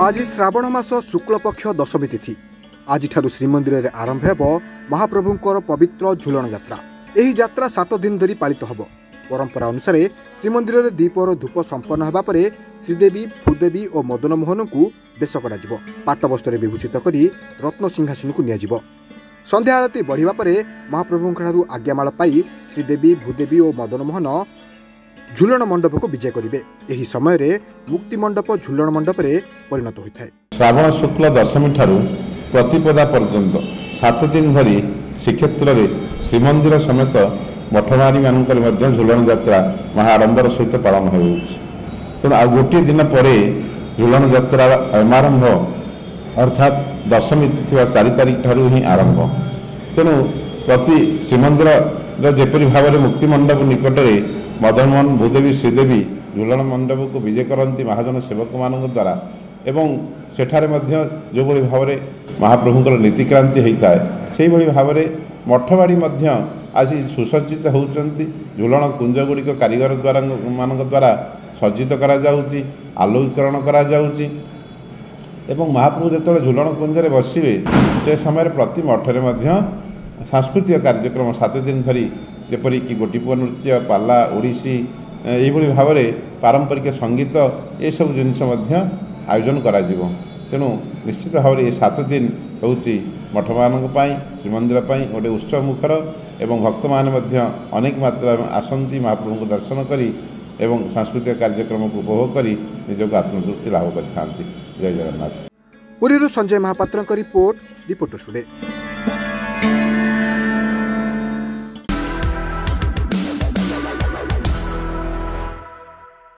आज श्रावण मास शुक्ल पक्ष दशमी तिथि आज श्रीमंदिर में आरंभ हो महाप्रभुंकर पवित्र झुलन यात्रा। यह यात्रा 7 दिन धरी पालित हो। परंपरा अनुसार श्रीमंदिर में दीपर धूप संपन्न होगा पर श्रीदेवी भूदेवी और मदन मोहन को बेश कर पाटवस्त्र विभूषित कर रत्न सिंहासन को नियाजिब। संध्या आरती बढ़िबा परे महाप्रभुंठारु आज्ञामाल पाई श्रीदेवी भूदेवी और मदन मोहन झुलन मंडप को विजय करेंगे। यही समय रे मुक्ति मंडप झुलन मंडप रे परिणत होता है। श्रावण शुक्ल दशमी ठारू प्रतिपदा पर्यंत 7 दिन धरी श्रीक्षेत्र में श्रीमंदिर समेत मठमारी मानक झुलन यात्रा महाआडंबर सहित पालन हो। तेणु आ गोटे दिन पर झुलन यात्रा आरंभ अर्थात दशमी तिथि 4 तारिख ठारू ही आरंभ। तेणु प्रति श्रीमंदिर जेपरी भाव में मुक्ति मंडप निकट में मदन मोहन भूदेवी श्रीदेवी झुलन मंडप को विजय करती महाजन सेवक मान द्वारा एवं सेठारे जो भाव में महाप्रभुंर नीतिक्रांति होता है से भाव में मठबाड़ी आज सुसज्जित होती। झुलन कुंज गुड़िक कारीगर द्वारा मान द्वारा सज्जित कराଯାଉଛି, आलोकीकरण कराଯାଉଛି एवं महाप्रभु जो झुलन कुंजरे बसवे से समय प्रति मठरे सांस्कृतिक कार्यक्रम 7 दिन धरी जेपरिक गोटीपुआ नृत्य पाला ओडिसी यही भाव में पारंपरिक संगीत ये सब जिनस आयोजन करा। तेणु निश्चित भाव में ये 7 दिन हूँ मठ मान श्रीमंदिर गोटे उत्सव मुखर एवं भक्त मैंने अनेक मात्रा आसती महाप्रभु को दर्शन करी एवं सांस्कृतिक कार्यक्रम को उपभोग करी निजक आत्मतृप्ति लाभ करते। जय Jagannath. Puri Sanjay Mahapatra report reporter studio.